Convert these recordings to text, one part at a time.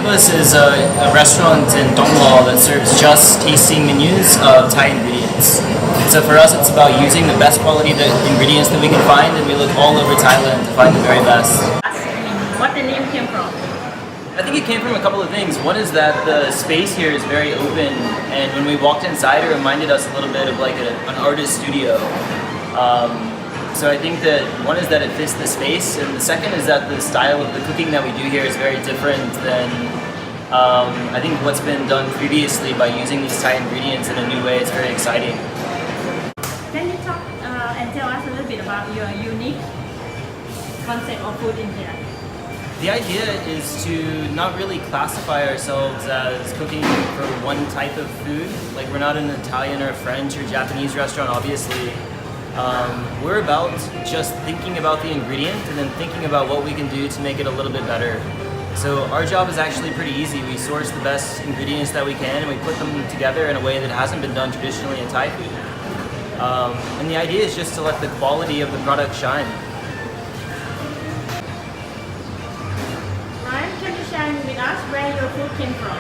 Octopus is a restaurant in Thonglor that serves just tasting menus of Thai ingredients. So for us, it's about using the best quality ingredients that we can find, and we look all over Thailand to find the very best. What the name came from? I think it came from a couple of things. One is that the space here is very open, and when we walked inside, it reminded us a little bit of like an artist studio. So I think that one is that it fits the space, and the second is that the style of the cooking that we do here is very different than I think what's been done previously by using these Thai ingredients in a new way. It's very exciting. Can you talk and tell us a little bit about your unique concept of food in here? The idea is to not really classify ourselves as cooking for one type of food. Like, we're not an Italian or French or Japanese restaurant, obviously. We're about just thinking about the ingredient and then thinking about what we can do to make it a little bit better. So our job is actually pretty easy. We source the best ingredients that we can, and we put them together in a way that hasn't been done traditionally in Thai food. And the idea is just to let the quality of the product shine. Ryan, can you share with us where your food came from?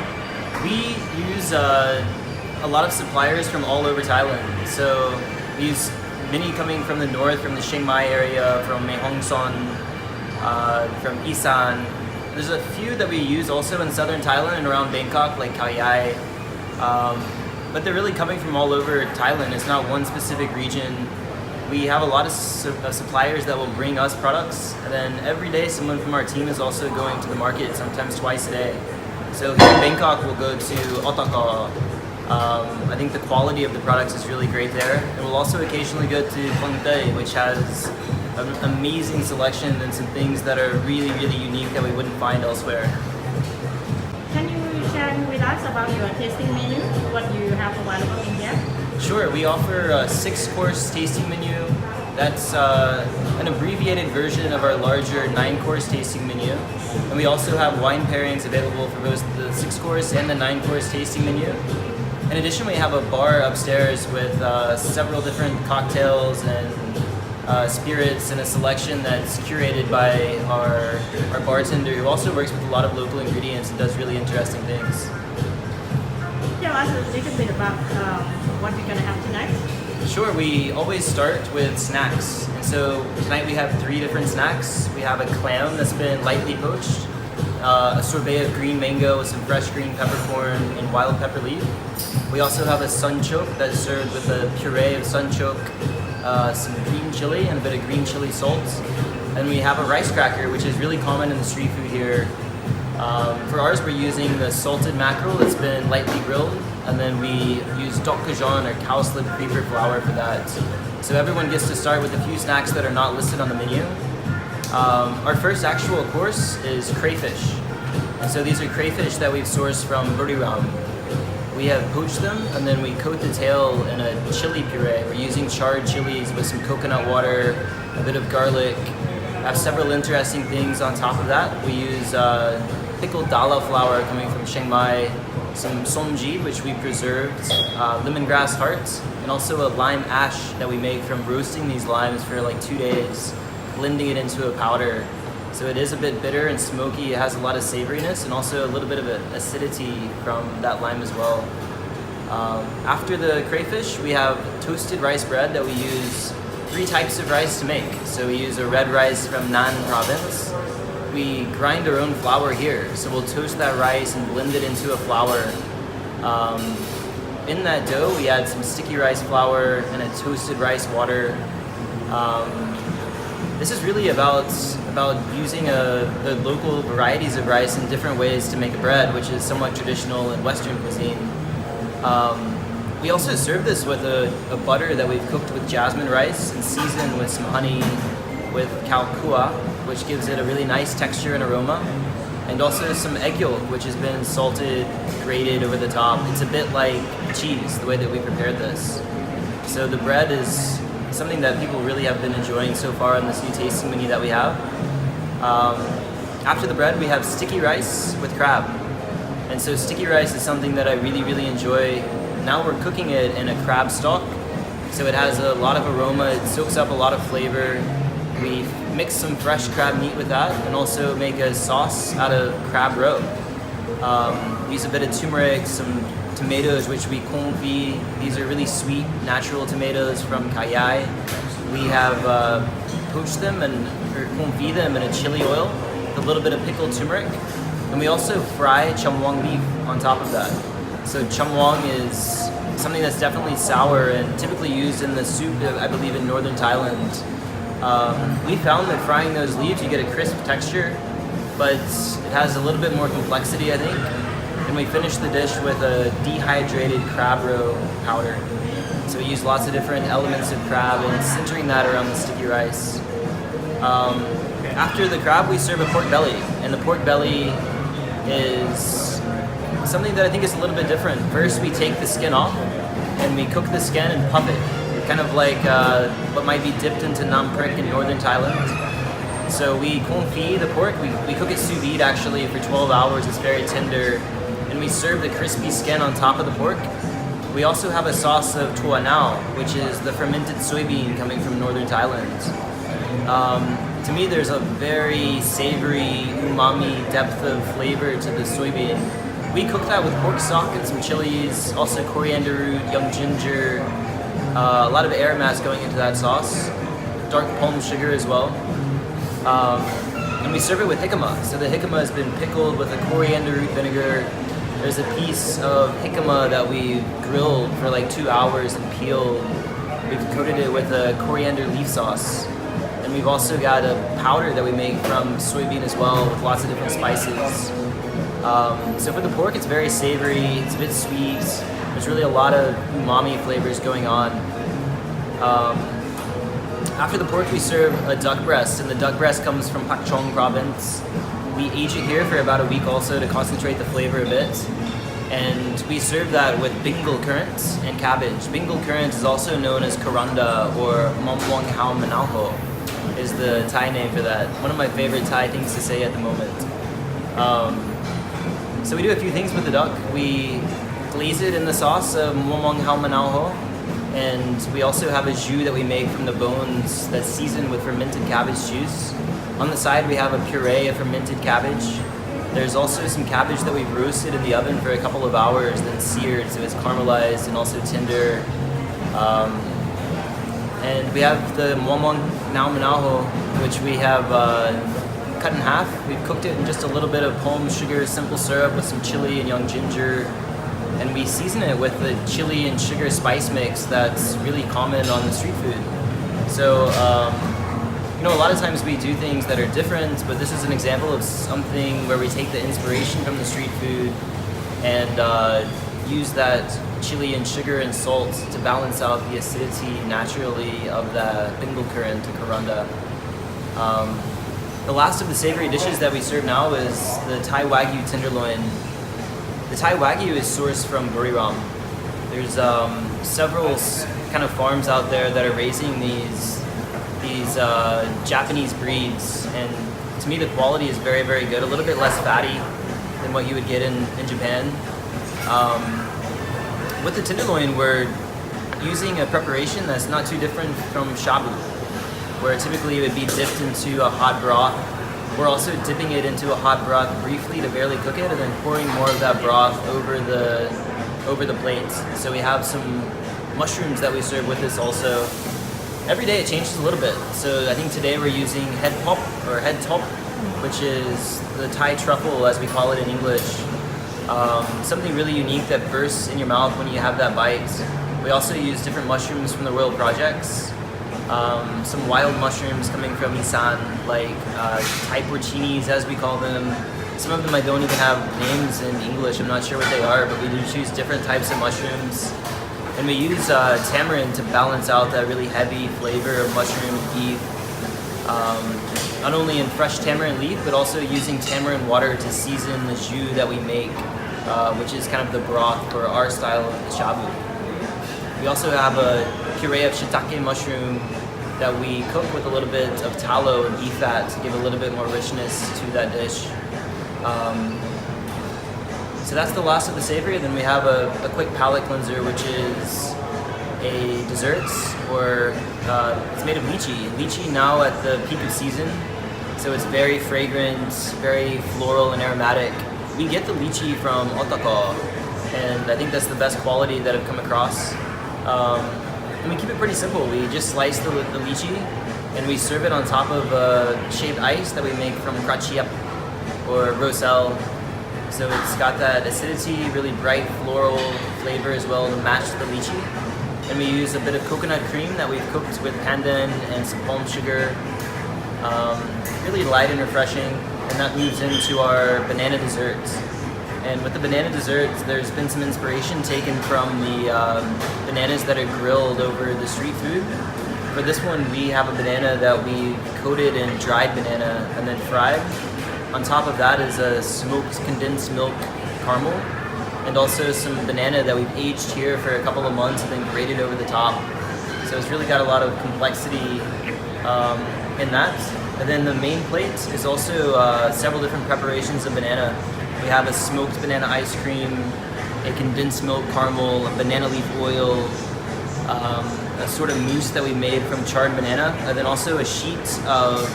We use a lot of suppliers from all over Thailand. So we use many coming from the north, from the Chiang Mai area, from Mae Hong Son, from Isan. There's a few that we use also in southern Thailand and around Bangkok, like Khao Yai. But they're really coming from all over Thailand. It's not one specific region. We have a lot of suppliers that will bring us products, and then every day someone from our team is also going to the market, sometimes twice a day. So here in Bangkok, we'll go to Otaka. I think the quality of the products is really great there. And we'll also occasionally go to Phong Tay, which has an amazing selection and some things that are really, really unique that we wouldn't find elsewhere. Can you share with us about your tasting menu, what you have available in here? Sure, we offer a 6-course tasting menu. That's an abbreviated version of our larger 9-course tasting menu. And we also have wine pairings available for both the 6-course and the 9-course tasting menu. In addition, we have a bar upstairs with several different cocktails and spirits, and a selection that's curated by our bartender, who also works with a lot of local ingredients and does really interesting things. Tell us a little bit about what we're going to have tonight. Sure, we always start with snacks. And so tonight we have 3 different snacks. We have a clam that's been lightly poached, a sorbet of green mango with some fresh green peppercorn and wild pepper leaf. We also have a sunchoke that's served with a puree of sunchoke, some green chili and a bit of green chili salt. And we have a rice cracker, which is really common in the street food here. For ours, we're using the salted mackerel that's been lightly grilled, and then we use dok kajon or cowslip creeper flour for that. So everyone gets to start with a few snacks that are not listed on the menu. Our first actual course is crayfish. And so these are crayfish that we've sourced from Buriram. We have poached them, and then we coat the tail in a chili puree. We're using charred chilies with some coconut water, a bit of garlic. I have several interesting things on top of that. We use pickled dala flour coming from Chiang Mai, some somji, which we preserved, lemongrass hearts, and also a lime ash that we make from roasting these limes for like 2 days, blending it into a powder. So it is a bit bitter and smoky. It has a lot of savoriness and also a little bit of acidity from that lime as well. After the crayfish, we have toasted rice bread that we use 3 types of rice to make. So we use a red rice from Nan province. We grind our own flour here. So we'll toast that rice and blend it into a flour. In that dough, we add some sticky rice flour and a toasted rice water. This is really about using the local varieties of rice in different ways to make a bread, which is somewhat traditional in Western cuisine. We also serve this with a butter that we've cooked with jasmine rice and seasoned with some honey with kalkua, which gives it a really nice texture and aroma. And also some egg yolk, which has been salted, grated over the top. It's a bit like cheese, the way that we prepared this. So the bread is something that people really have been enjoying so far on this new tasting menu that we have. After the bread, we have sticky rice with crab. And so sticky rice is something that I really, really enjoy. Now we're cooking it in a crab stock. So it has a lot of aroma, it soaks up a lot of flavor. We mix some fresh crab meat with that and also make a sauce out of crab roe. We use a bit of turmeric, some tomatoes which we confit. These are really sweet, natural tomatoes from Kayai. We have poached them and confit them in a chili oil with a little bit of pickled turmeric. And we also fry chamwang leaf on top of that. So chamwang is something that's definitely sour and typically used in the soup, I believe, in northern Thailand. We found that frying those leaves, you get a crisp texture, but it has a little bit more complexity, I think. And we finish the dish with a dehydrated crab roe powder. So we use lots of different elements of crab and centering that around the sticky rice. After the crab, we serve a pork belly, and the pork belly is something that I think is a little bit different. First, we take the skin off, and we cook the skin and puff it, kind of like what might be dipped into nam prik in northern Thailand. So we confit the pork, we cook it sous vide actually for 12 hours, it's very tender, and we serve the crispy skin on top of the pork. We also have a sauce of tua nao, which is the fermented soybean coming from northern Thailand. To me, there's a very savory, umami depth of flavor to the soybean. We cook that with pork stock and some chilies, also coriander root, young ginger, a lot of aromats going into that sauce, dark palm sugar as well. And we serve it with jicama. So the jicama has been pickled with a coriander root vinegar. There's a piece of jicama that we grilled for like 2 hours and peeled. We've coated it with a coriander leaf sauce. And we've also got a powder that we make from soybean as well with lots of different spices. So for the pork, it's very savory, it's a bit sweet. There's really a lot of umami flavors going on. After the pork, we serve a duck breast, and the duck breast comes from Pak Chong province. We age it here for about a week also to concentrate the flavor a bit. And we serve that with Bengal currants and cabbage. Bengal currants is also known as karanda or momwang hao manalho is the Thai name for that. One of my favorite Thai things to say at the moment. So we do a few things with the duck. We glaze it in the sauce of momwang hao manalho, and we also have a jus that we make from the bones that's seasoned with fermented cabbage juice. On the side we have a puree of fermented cabbage. There's also some cabbage that we've roasted in the oven for a couple of hours, then seared, so it's caramelized and also tender. And we have the momwang nao manalho, which we have cut in half. We've cooked it in just a little bit of palm sugar, simple syrup with some chili and young ginger. And we season it with the chili and sugar spice mix that's really common on the street food. So, you know, a lot of times we do things that are different, but this is an example of something where we take the inspiration from the street food and use that chili and sugar and salt to balance out the acidity naturally of the Bengal currant, the karanda. The last of the savory dishes that we serve now is the Thai Wagyu Tenderloin. The Thai Wagyu is sourced from Buriram. There's several kind of farms out there that are raising these Japanese breeds, and to me the quality is very, very good. A little bit less fatty than what you would get in Japan. With the tenderloin, we're using a preparation that's not too different from shabu, where typically it would be dipped into a hot broth. We're also dipping it into a hot broth briefly to barely cook it, and then pouring more of that broth over the plate. So we have some mushrooms that we serve with this also. Every day it changes a little bit. So I think today we're using head pop or head top, which is the Thai truffle as we call it in English. Something really unique that bursts in your mouth when you have that bite. We also use different mushrooms from the Royal Projects. Some wild mushrooms coming from Isan, like Thai porcinis as we call them. Some of them I don't even have names in English, I'm not sure what they are, but we do choose different types of mushrooms. And we use tamarind to balance out that really heavy flavor of mushroom and beef. Not only in fresh tamarind leaf, but also using tamarind water to season the jus that we make, which is kind of the broth for our style of the shabu. We also have a puree of shiitake mushroom that we cook with a little bit of tallow and beef fat to give a little bit more richness to that dish. So that's the last of the savory. Then we have a quick palate cleanser, which is a dessert, or it's made of lychee. Lychee now at the peak of season, so it's very fragrant, very floral and aromatic. we get the lychee from Otako, and I think that's the best quality that I've come across. And we keep it pretty simple. We just slice the lychee and we serve it on top of shaved ice that we make from krachiap or roselle. So it's got that acidity, really bright floral flavor as well to match the lychee. And we use a bit of coconut cream that we've cooked with pandan and some palm sugar. Really light and refreshing. And that moves into our banana desserts. And with the banana desserts, there's been some inspiration taken from the bananas that are grilled over the street food. For this one, we have a banana that we coated in dried banana and then fried. On top of that is a smoked condensed milk caramel, and also some banana that we've aged here for a couple of months and then grated over the top. So it's really got a lot of complexity in that. And then the main plate is also several different preparations of banana. We have a smoked banana ice cream, a condensed milk caramel, a banana leaf oil, a sort of mousse that we made from charred banana, and then also a sheet of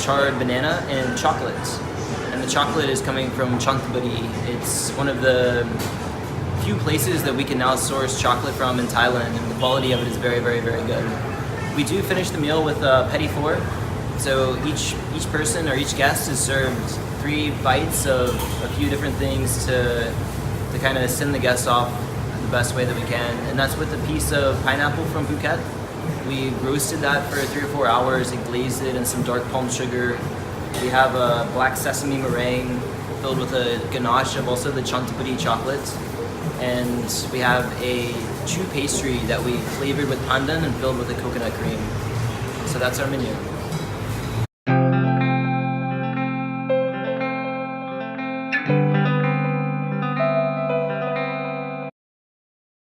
charred banana and chocolate. And the chocolate is coming from Chanthaburi. It's one of the few places that we can now source chocolate from in Thailand, and the quality of it is very, very, very good. We do finish the meal with a petit four. So each person or each guest is served 3 bites of a few different things to kind of send the guests off the best way that we can. And that's with a piece of pineapple from Phuket. We roasted that for 3 or 4 hours and glazed it in some dark palm sugar. We have a black sesame meringue filled with a ganache of also the Chanthaburi chocolate. And we have a chew pastry that we flavored with pandan and filled with a coconut cream. So that's our menu.